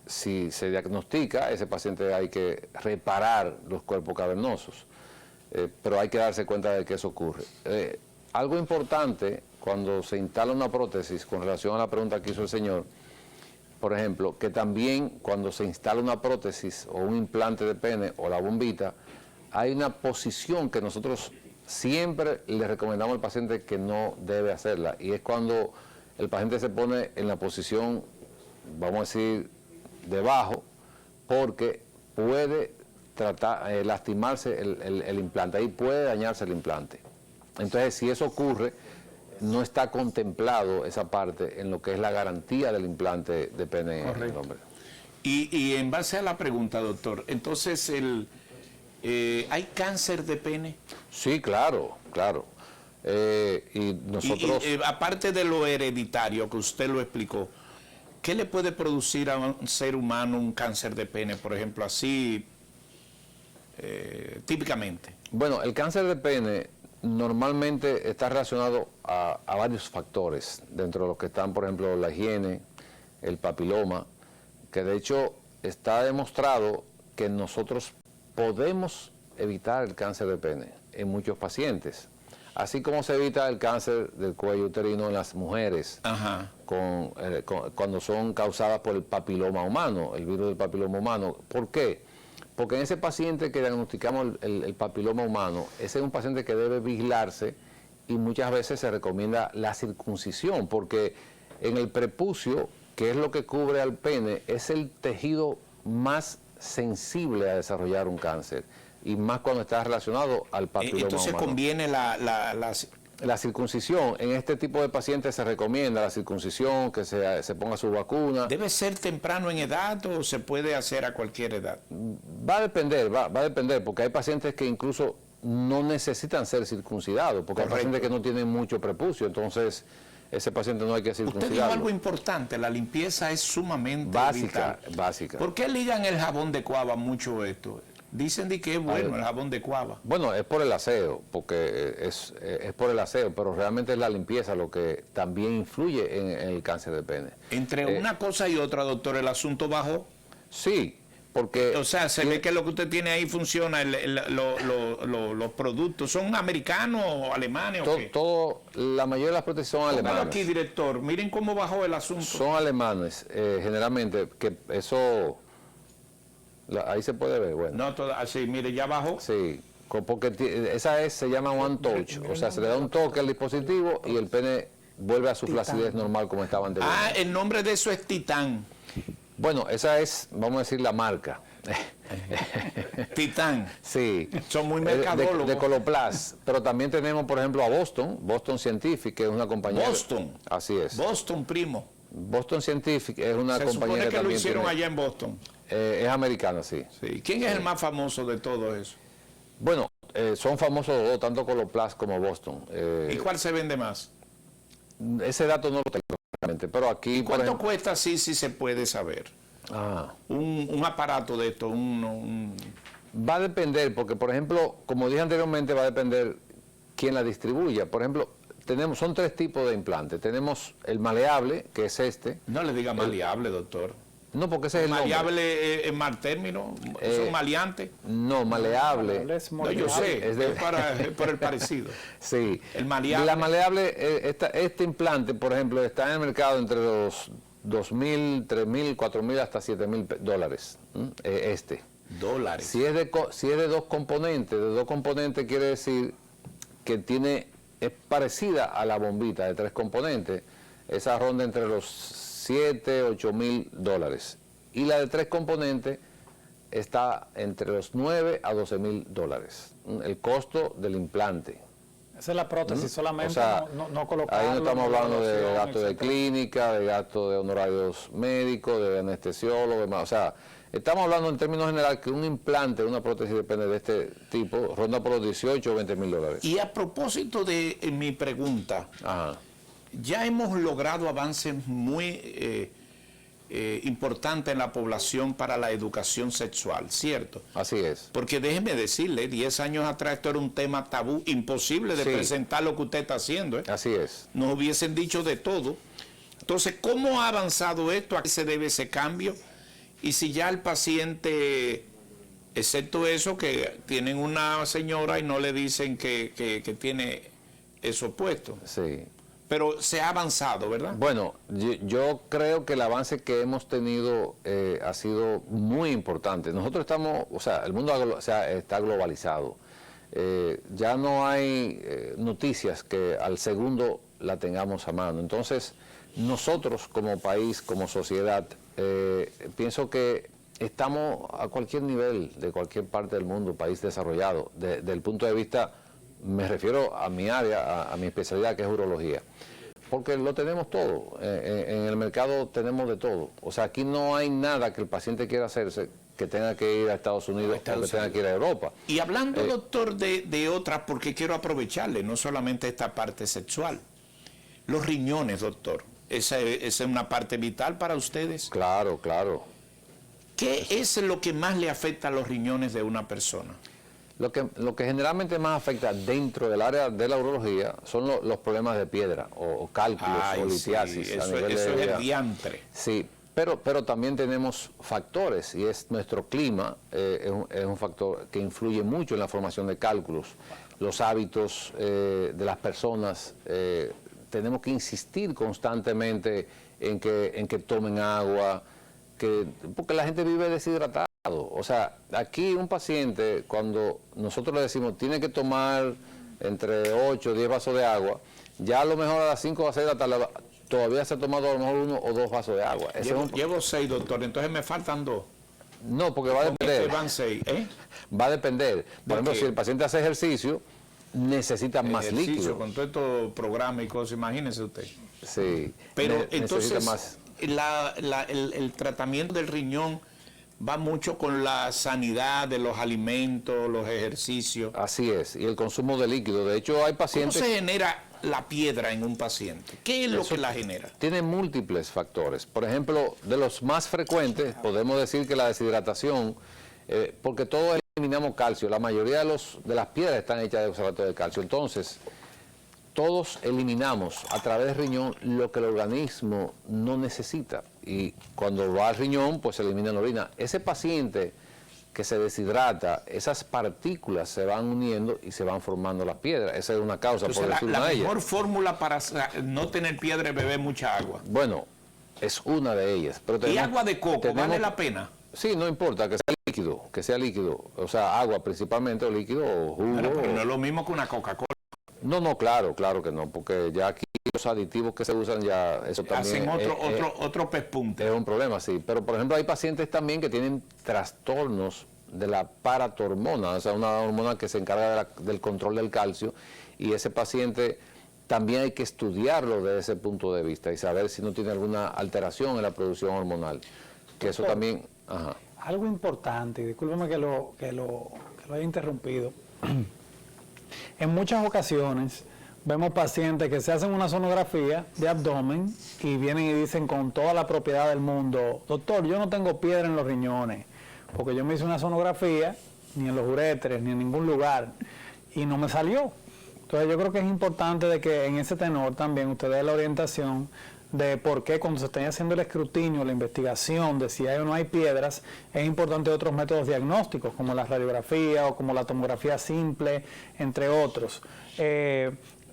si se diagnostica, ese paciente hay que reparar los cuerpos cavernosos. Pero hay que darse cuenta de que eso ocurre. Algo importante cuando se instala una prótesis, con relación a la pregunta que hizo el señor, por ejemplo, que también cuando se instala una prótesis o un implante de pene o la bombita, hay una posición que nosotros siempre le recomendamos al paciente que no debe hacerla, y es cuando el paciente se pone en la posición, vamos a decir, debajo, porque puede lastimarse el implante, ahí puede dañarse el implante. Entonces, si eso ocurre, no está contemplado esa parte en lo que es la garantía del implante de pene en el hombre. Y en base a la pregunta, doctor, entonces, ¿hay cáncer de pene? Sí, claro. Y nosotros... aparte de lo hereditario que usted lo explicó, ¿qué le puede producir a un ser humano un cáncer de pene, por ejemplo, así, típicamente? Bueno, el cáncer de pene normalmente está relacionado a varios factores, dentro de los que están, por ejemplo, la higiene, el papiloma, que de hecho está demostrado que nosotros podemos evitar el cáncer de pene en muchos pacientes. así como se evita el cáncer del cuello uterino en las mujeres Ajá. cuando son causadas por el papiloma humano, el virus del papiloma humano. ¿Por qué? Porque en ese paciente que diagnosticamos el papiloma humano, ese es un paciente que debe vigilarse y muchas veces se recomienda la circuncisión, porque en el prepucio, que es lo que cubre al pene, es el tejido más sensible a desarrollar un cáncer, y más cuando está relacionado al papiloma Entonces humano. conviene La circuncisión, en este tipo de pacientes se recomienda la circuncisión, que se ponga su vacuna. ¿Debe ser temprano en edad o se puede hacer a cualquier edad? Va a depender, va a depender, porque hay pacientes que incluso no necesitan ser circuncidados, porque Correcto. hay pacientes que no tienen mucho prepucio, entonces ese paciente no hay que Usted dijo circuncidarlo. algo importante, la limpieza es sumamente Básica, vital. básica. ¿Por qué ligan el jabón de cuava mucho esto? Dicen de que es bueno el jabón de cuava. Bueno, es por el aseo, porque es por el aseo, pero realmente es la limpieza lo que también influye en el cáncer de pene. Entre una cosa y otra, doctor, el asunto bajó. Sí, porque... O sea, se ve que lo que usted tiene ahí funciona, los productos. ¿Son americanos o alemanes o qué? la mayoría de las prótesis son Póngalo alemanas. aquí, director. Miren cómo bajó el asunto. Son alemanes, generalmente, que eso... ahí se puede ver, bueno. No, así, mire, ya bajó. Sí, porque se llama one touch, o sea, se le da un toque al dispositivo y el pene vuelve a su flacidez normal como estaba anteriormente. Ah, el nombre de eso es Titán. Bueno, esa es, vamos a decir, la marca. Titán. Sí. Son muy mercadólogos. De Coloplast. Pero también tenemos, por ejemplo, a Boston Scientific, que es una compañía... Boston. Así es. Boston, primo. Boston Scientific es una Se compañía supone que lo también hicieron tiene- allá en Boston. es americana, sí. Sí. ¿Quién es el más famoso de todo eso? Bueno, son famosos los dos, tanto Coloplast como Boston. ¿Y cuál se vende más? Ese dato no lo tengo realmente, pero aquí... por ¿Cuánto ejemplo- cuesta, sí se puede saber? Ah. Un aparato de esto, Va a depender, porque por ejemplo, como dije anteriormente, va a depender quién la distribuya. Por ejemplo, son 3 tipos de implantes. Tenemos el maleable, que es este. No le diga maleable, doctor. No, porque ese es el nombre. Maleable es mal término, es un maleante. No, maleable. No, yo sé, Es de- es por el parecido. Sí. El maleable. La maleable, este implante, por ejemplo, está en el mercado entre los $2,000, $3,000, $4,000 hasta $7,000. Dólares. Si es de dos componentes quiere decir que es parecida a la bombita de 3 componentes. Esa ronda entre los $7,000, $8,000. Y la de 3 componentes está entre los $9,000 a $12,000. El costo del implante. Esa es la prótesis, solamente O sea, no colocarlo. ahí no estamos hablando de evaluación, gasto de etcétera. clínica, de gasto de honorarios médicos, de anestesiólogos, demás. O sea, estamos hablando en términos generales que un implante, una prótesis de pene de este tipo, ronda por los $18,000 o $20,000. Y a propósito de mi pregunta, Ajá. ya hemos logrado avances muy importantes en la población para la educación sexual, ¿cierto? Así es. Porque déjeme decirle, 10 años atrás esto era un tema tabú, imposible de Sí. presentar lo que usted está haciendo, ¿eh? Así es. Nos hubiesen dicho de todo. Entonces, ¿cómo ha avanzado esto? ¿A qué se debe ese cambio? Y si ya el paciente, excepto eso, que tienen una señora y no le dicen que tiene eso puesto. Sí. Pero se ha avanzado, ¿verdad? Bueno, yo creo que el avance que hemos tenido ha sido muy importante. Nosotros estamos, o sea, el mundo está globalizado. Ya no hay noticias que al segundo la tengamos a mano. Entonces, nosotros como país, como sociedad, pienso que estamos a cualquier nivel de cualquier parte del mundo, país desarrollado. Desde el punto de vista, me refiero a mi área, a mi especialidad, que es urología. Porque lo tenemos todo, en el mercado tenemos de todo. O sea, aquí no hay nada que el paciente quiera hacerse que tenga que ir a Estados Unidos o que tenga que ir a Europa. Y hablando, doctor, de otras, porque quiero aprovecharle, no solamente esta parte sexual. Los riñones, doctor, esa es una parte vital para ustedes. Claro, claro. ¿Qué es lo que más le afecta a los riñones de una persona? Lo que generalmente más afecta dentro del área de la urología son los problemas de piedra o cálculos o litiasis. Sí, a eso nivel es de- el diantre. Sí, pero también tenemos factores y es nuestro clima, es un factor que influye mucho en la formación de cálculos. los hábitos de las personas. Tenemos que insistir constantemente en que tomen agua, porque la gente vive deshidratado. O sea, aquí un paciente, cuando nosotros le decimos tiene que tomar entre 8 o 10 vasos de agua, ya a lo mejor a las 5 o 6 de la tarde todavía se ha tomado a lo mejor 1 o 2 vasos de agua. Llevo 6, doctor, entonces me faltan 2. No, porque va a depender. Van 6, ¿eh? Va a depender. Por ejemplo, qué? si el paciente hace ejercicio, necesita más Ejercicio, líquido. con todo estos programas y cosas, imagínese usted. Sí. Pero necesita entonces, más. el tratamiento del riñón va mucho con la sanidad de los alimentos, los ejercicios. Así es, y el consumo de líquido. De hecho, hay ¿Cómo pacientes... se genera la piedra en un paciente? ¿Qué es lo que la genera? Tiene múltiples factores. Por ejemplo, de los más frecuentes, podemos decir que la deshidratación, porque todos eliminamos calcio, la mayoría de las piedras están hechas de oxalato de calcio. Entonces, todos eliminamos a través del riñón lo que el organismo no necesita. Y cuando va al riñón, pues se elimina en la orina. Ese paciente que se deshidrata, esas partículas se van uniendo y se van formando las piedras. Esa es una causa, Entonces, por decir la una de ellas. mejor fórmula para no tener piedra es beber mucha agua. Bueno, es una de ellas. Pero ¿Y agua de coco vale la pena? Sí, no importa, que sea líquido. O sea, agua principalmente, o líquido, o jugo. Pero no es lo mismo que una Coca-Cola. No, claro que no, porque ya aquí los aditivos que se usan ya, eso también Hacen otro pespunte. es un problema, sí. Pero, por ejemplo, hay pacientes también que tienen trastornos de la paratormona, o sea, una hormona que se encarga del control del calcio, y ese paciente también hay que estudiarlo desde ese punto de vista y saber si no tiene alguna alteración en la producción hormonal, que eso también... Ajá. Algo importante, y discúlpeme que lo haya interrumpido. En muchas ocasiones vemos pacientes que se hacen una sonografía de abdomen y vienen y dicen con toda la propiedad del mundo: doctor, yo no tengo piedra en los riñones, porque yo me hice una sonografía, ni en los uréteres, ni en ningún lugar, y no me salió. Entonces yo creo que es importante de que en ese tenor también usted dé la orientación de por qué cuando se esté haciendo el escrutinio, la investigación de si hay o no hay piedras, es importante otros métodos diagnósticos, como la radiografía o como la tomografía simple, entre otros.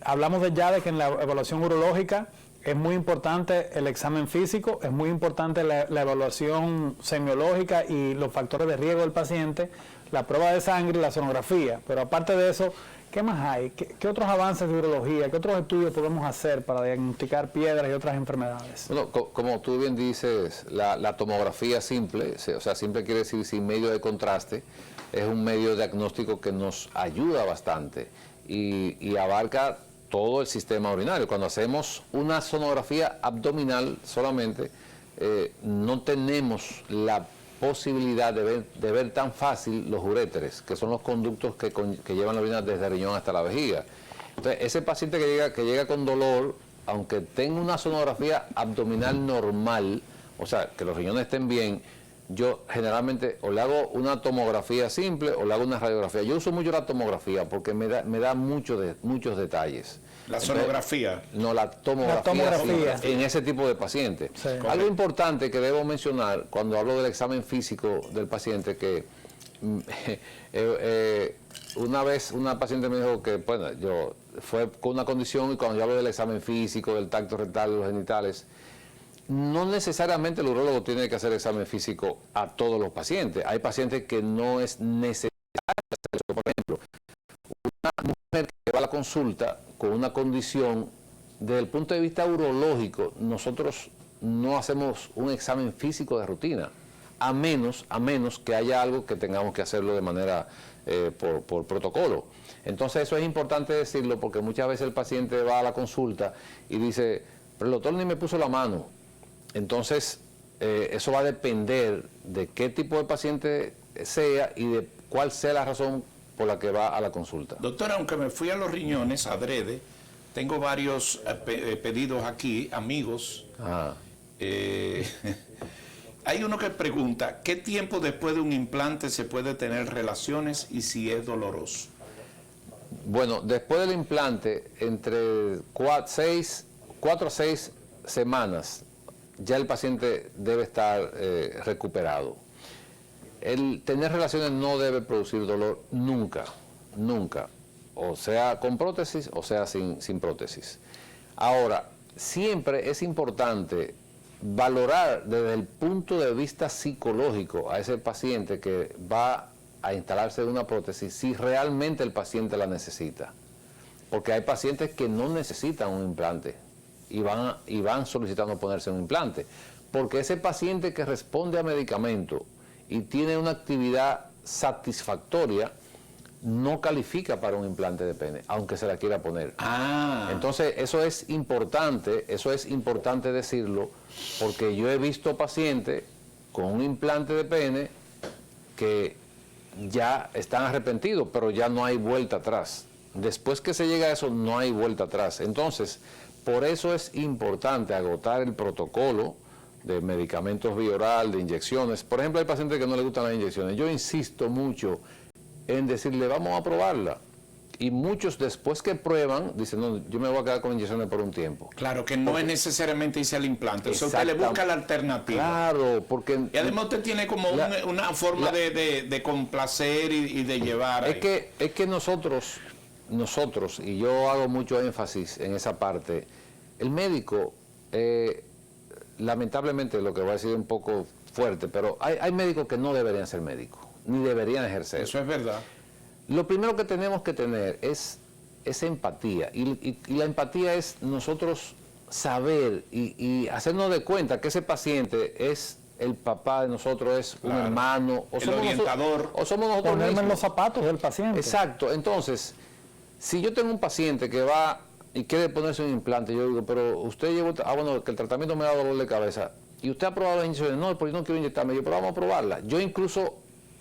Hablamos ya de que en la evaluación urológica es muy importante el examen físico, es muy importante la evaluación semiológica y los factores de riesgo del paciente, la prueba de sangre y la sonografía. Pero aparte de eso, ¿qué más hay? ¿Qué otros avances de urología, qué otros estudios podemos hacer para diagnosticar piedras y otras enfermedades? Bueno, como tú bien dices, la tomografía simple, o sea, simple quiere decir sin medio de contraste, es un medio diagnóstico que nos ayuda bastante y abarca todo el sistema urinario. Cuando hacemos una sonografía abdominal solamente, no tenemos la posibilidad de ver tan fácil los uréteres, que son los conductos que llevan la orina desde el riñón hasta la vejiga. Entonces, ese paciente que llega con dolor, aunque tenga una sonografía abdominal normal, o sea, que los riñones estén bien, yo generalmente o le hago una tomografía simple o le hago una radiografía. Yo uso mucho la tomografía porque me da muchos detalles. La sonografía. No, la tomografía. En ese tipo de pacientes. Sí. Algo importante que debo mencionar cuando hablo del examen físico del paciente, que una vez una paciente me dijo que, bueno, fue con una condición, y cuando yo hablo del examen físico, del tacto rectal, de los genitales, no necesariamente el urólogo tiene que hacer examen físico a todos los pacientes. Hay pacientes que no es necesario hacer eso. Por ejemplo, una mujer que va a la consulta con una condición, desde el punto de vista urológico, nosotros no hacemos un examen físico de rutina, a menos que haya algo que tengamos que hacerlo de manera por protocolo. Entonces eso es importante decirlo, porque muchas veces el paciente va a la consulta y dice: pero el doctor ni me puso la mano. Entonces eso va a depender de qué tipo de paciente sea y de cuál sea la razón por la que va a la consulta. Doctor, aunque me fui a los riñones adrede, tengo varios pedidos aquí, amigos. Hay uno que pregunta: ¿qué tiempo después de un implante se puede tener relaciones y si es doloroso? Bueno, después del implante, entre 4 a 6 semanas, ya el paciente debe estar recuperado. El tener relaciones no debe producir dolor nunca, nunca. o sea con prótesis o sea sin prótesis. Ahora, siempre es importante valorar desde el punto de vista psicológico a ese paciente que va a instalarse una prótesis si realmente el paciente la necesita. Porque hay pacientes que no necesitan un implante y van solicitando ponerse un implante. Porque ese paciente que responde a medicamento y tiene una actividad satisfactoria no califica para un implante de pene, aunque se la quiera poner. Entonces, eso es importante decirlo, porque yo he visto pacientes con un implante de pene que ya están arrepentidos, pero ya no hay vuelta atrás. Después que se llega a eso, no hay vuelta atrás. Entonces, por eso es importante agotar el protocolo de medicamentos vía oral, de inyecciones. Por ejemplo, hay pacientes que no les gustan las inyecciones. Yo insisto mucho en decirle, vamos a probarla. Y muchos después que prueban, dicen, no, yo me voy a quedar con inyecciones por un tiempo. Claro, que no es necesariamente irse al implante. O sea, usted le busca la alternativa. Claro, porque... Y además usted tiene como una forma de complacer y de llevar. Es que nosotros, y yo hago mucho énfasis en esa parte, el médico, lamentablemente, lo que voy a decir es un poco fuerte, pero hay médicos que no deberían ser médicos, ni deberían ejercer. Eso es verdad. Lo primero que tenemos que tener es empatía, y la empatía es nosotros saber y hacernos de cuenta que ese paciente es el papá de nosotros, es un hermano, o el orientador, o somos nosotros ponerme mismos. en los zapatos del paciente. Exacto. Entonces, si yo tengo un paciente que va y quiere ponerse un implante, yo digo, pero usted llevó, bueno, que el tratamiento me da dolor de cabeza, y usted ha probado las inyecciones, no, porque yo no quiero inyectarme, yo, pero vamos a probarla. Yo incluso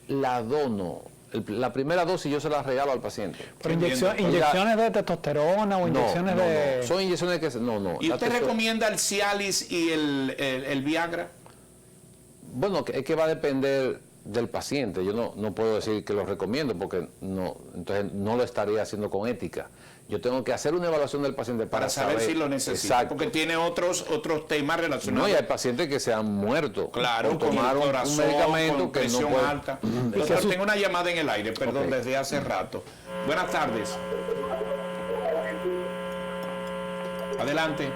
la dono, la primera dosis yo se la regalo al paciente. Pero inyecciones de testosterona o inyecciones de... No, son inyecciones que... No. ¿Y usted recomienda el Cialis y el Viagra? Bueno, es que va a depender del paciente. Yo no puedo decir que lo recomiendo porque entonces no lo estaría haciendo con ética. Yo tengo que hacer una evaluación del paciente para saber si lo necesita. Exacto. Porque tiene otros temas relacionados. No, y hay pacientes que se han muerto. Claro, por tomar un corazón, un medicamento con que presión no puede... alta. Doctor, tengo una llamada en el aire, perdón, desde hace rato. Buenas tardes. Adelante.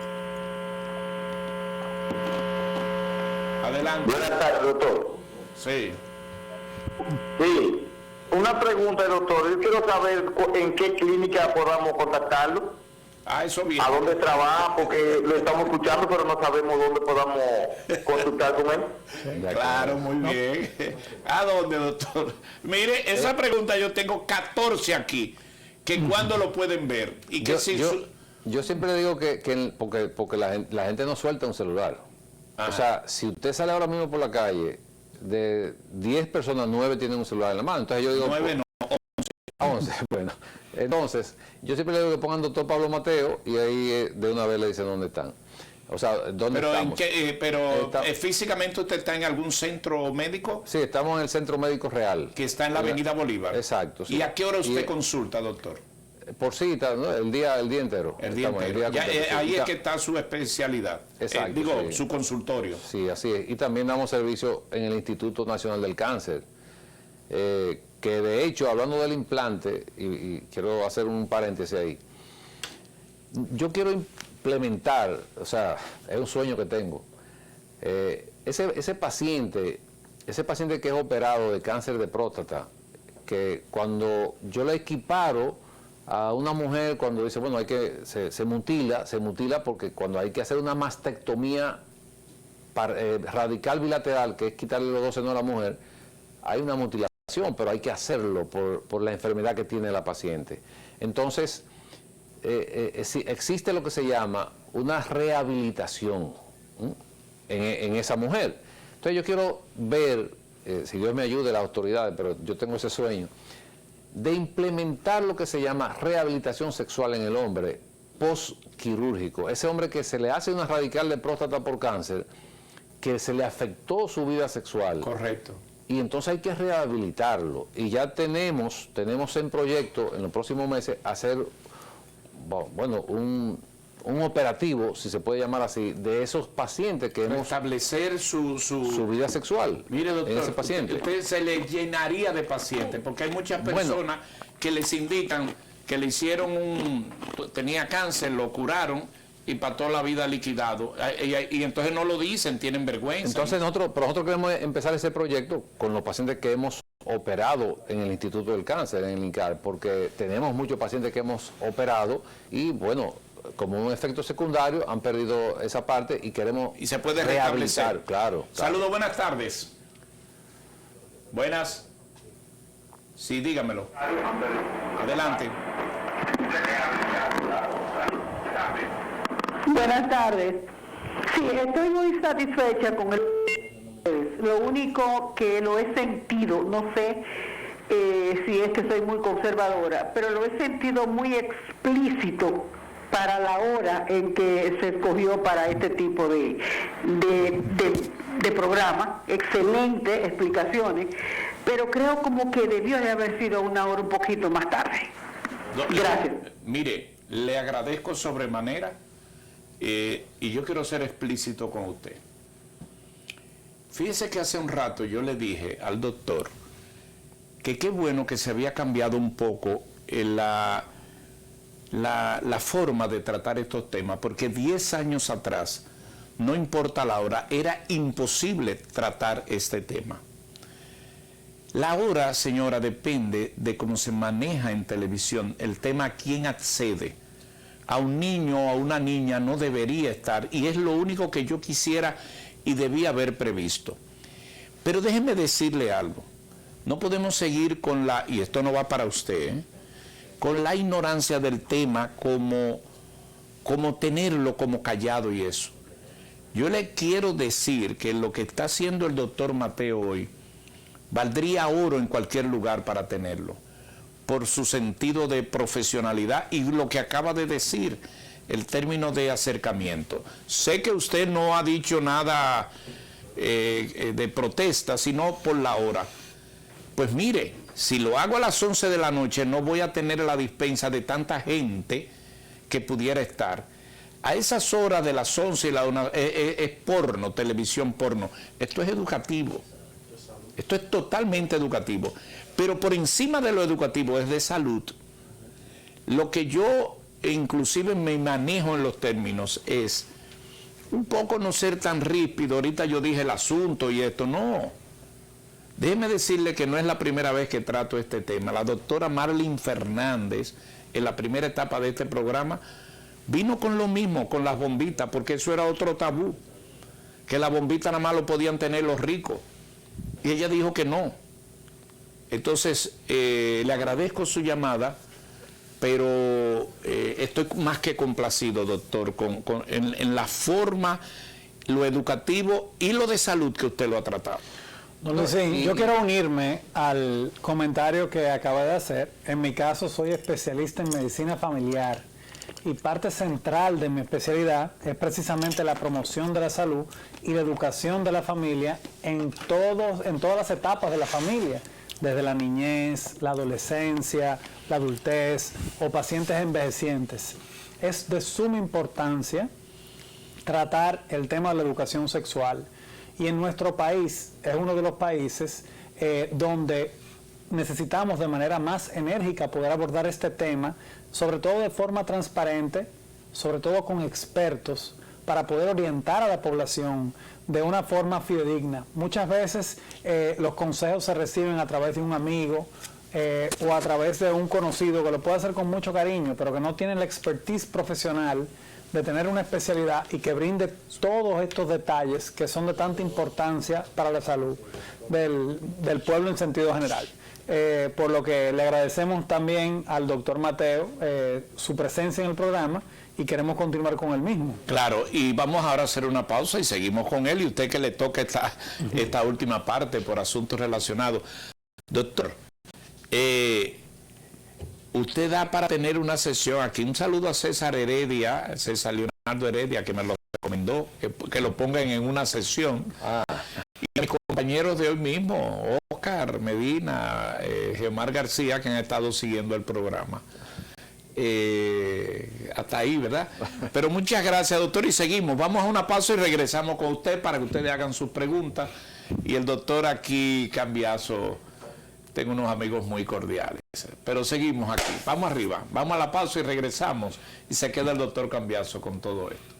Adelante. Buenas tardes, doctor. Sí. Sí, una pregunta, doctor. Yo quiero saber en qué clínica podamos contactarlo, Eso bien. a dónde trabaja, porque lo estamos escuchando, pero no sabemos dónde podamos consultar con él. Claro, muy bien. ¿A dónde, doctor? Mire, esa pregunta yo tengo 14 aquí, que cuándo lo pueden ver. Y que yo siempre digo que porque la gente no suelta un celular. Ajá. O sea, si usted sale ahora mismo por la calle, de 10 personas, 9 tienen un celular en la mano. Entonces yo digo... 9 no. 11, bueno. Entonces, yo siempre le digo que pongan doctor Pablo Mateo y ahí de una vez le dicen dónde están. O sea, ¿dónde estamos? ¿Físicamente usted está en algún centro médico? Sí, estamos en el Centro Médico Real. Que está en la Avenida Bolívar. Exacto. Sí. ¿Y a qué hora usted consulta, doctor? Por cita, ¿no? El día entero. El día entero. Ahí es que está su especialidad. Exacto. Sí. Su consultorio. Sí, así es. Y también damos servicio en el Instituto Nacional del Cáncer. Que de hecho, hablando del implante, y quiero hacer un paréntesis ahí, yo quiero implementar, o sea, es un sueño que tengo, ese paciente que es operado de cáncer de próstata, que cuando yo le equiparo a una mujer, cuando dice, bueno, se mutila porque cuando hay que hacer una mastectomía radical bilateral, que es quitarle los dos senos a la mujer, hay una mutilación, pero hay que hacerlo por la enfermedad que tiene la paciente. Entonces, existe lo que se llama una rehabilitación en esa mujer. Entonces yo quiero ver, si Dios me ayude, las autoridades, pero yo tengo ese sueño, de implementar lo que se llama rehabilitación sexual en el hombre postquirúrgico. Ese hombre que se le hace una radical de próstata por cáncer, que se le afectó su vida sexual. Correcto. Y entonces hay que rehabilitarlo. Y ya tenemos en proyecto, en los próximos meses, hacer, bueno, un operativo, si se puede llamar así, de esos pacientes que hemos... Establecer su vida sexual. Mire, doctor, en ese paciente. Usted se le llenaría de pacientes, porque hay muchas personas que les indican que le hicieron tenía cáncer, lo curaron y para toda la vida liquidado. Y entonces no lo dicen, tienen vergüenza. Entonces nosotros queremos empezar ese proyecto con los pacientes que hemos operado en el Instituto del Cáncer, en el INCAR, porque tenemos muchos pacientes que hemos operado y bueno, como un efecto secundario han perdido esa parte y queremos y se puede rehabilitar, restablecer. claro. Saludos, buenas tardes. Buenas. Sí, dígamelo. Adelante. Buenas tardes. Sí, estoy muy satisfecha con el... Lo único que lo he sentido, no sé si es que soy muy conservadora, pero lo he sentido muy explícito para la hora en que se escogió para este tipo de programa. Excelentes explicaciones, pero creo como que debió de haber sido una hora un poquito más tarde. Gracias. Mire, le agradezco sobremanera y yo quiero ser explícito con usted. Fíjese que hace un rato yo le dije al doctor que qué bueno que se había cambiado un poco la forma de tratar estos temas, porque 10 años atrás, no importa la hora, era imposible tratar este tema. La hora, señora, depende de cómo se maneja en televisión el tema a quién accede. A un niño o a una niña no debería estar, y es lo único que yo quisiera y debía haber previsto. Pero déjeme decirle algo, no podemos seguir con y esto no va para usted, con la ignorancia del tema como tenerlo como callado y eso. Yo le quiero decir que lo que está haciendo el doctor Mateo hoy valdría oro en cualquier lugar para tenerlo, por su sentido de profesionalidad y lo que acaba de decir, el término de acercamiento. Sé que usted no ha dicho nada de protesta, sino por la hora. Pues mire, si lo hago a las 11 de la noche, no voy a tener la dispensa de tanta gente que pudiera estar. A esas horas de las 11 y la 1 es porno, televisión porno. Esto es educativo. Esto es totalmente educativo. Pero por encima de lo educativo es de salud. Lo que yo inclusive me manejo en los términos es un poco no ser tan ríspido. Ahorita yo dije el asunto y esto, no. Déjeme decirle que no es la primera vez que trato este tema. La doctora Marlene Fernández, en la primera etapa de este programa, vino con lo mismo, con las bombitas, porque eso era otro tabú, que las bombitas nada más lo podían tener los ricos. Y ella dijo que no. Entonces, le agradezco su llamada, pero estoy más que complacido, doctor, en la forma, lo educativo y lo de salud que usted lo ha tratado. Sí, yo quiero unirme al comentario que acaba de hacer. En mi caso, soy especialista en medicina familiar y parte central de mi especialidad es precisamente la promoción de la salud y la educación de la familia en todas las etapas de la familia, desde la niñez, la adolescencia, la adultez o pacientes envejecientes. Es de suma importancia tratar el tema de la educación sexual. Y en nuestro país es uno de los países donde necesitamos de manera más enérgica poder abordar este tema, sobre todo de forma transparente, sobre todo con expertos, para poder orientar a la población de una forma fidedigna. Muchas veces los consejos se reciben a través de un amigo o a través de un conocido que lo puede hacer con mucho cariño, pero que no tiene la expertise profesional de tener una especialidad y que brinde todos estos detalles que son de tanta importancia para la salud del pueblo en sentido general. Por lo que le agradecemos también al doctor Mateo su presencia en el programa y queremos continuar con él mismo. Claro, y vamos ahora a hacer una pausa y seguimos con él, y usted que le toca esta última parte por asuntos relacionados. Doctor, usted da para tener una sesión aquí. Un saludo a César Heredia, César Leonardo Heredia, que me lo recomendó, que lo pongan en una sesión. Y a mis compañeros de hoy mismo, Oscar Medina, Geomar García, que han estado siguiendo el programa. Hasta ahí, ¿verdad? Pero muchas gracias, doctor, y seguimos. Vamos a una pausa y regresamos con usted para que ustedes hagan sus preguntas. Y el doctor aquí, Cambiaso, tengo unos amigos muy cordiales. Pero seguimos aquí, vamos arriba, vamos a la pausa y regresamos. Y se queda el doctor Cambiaso con todo esto.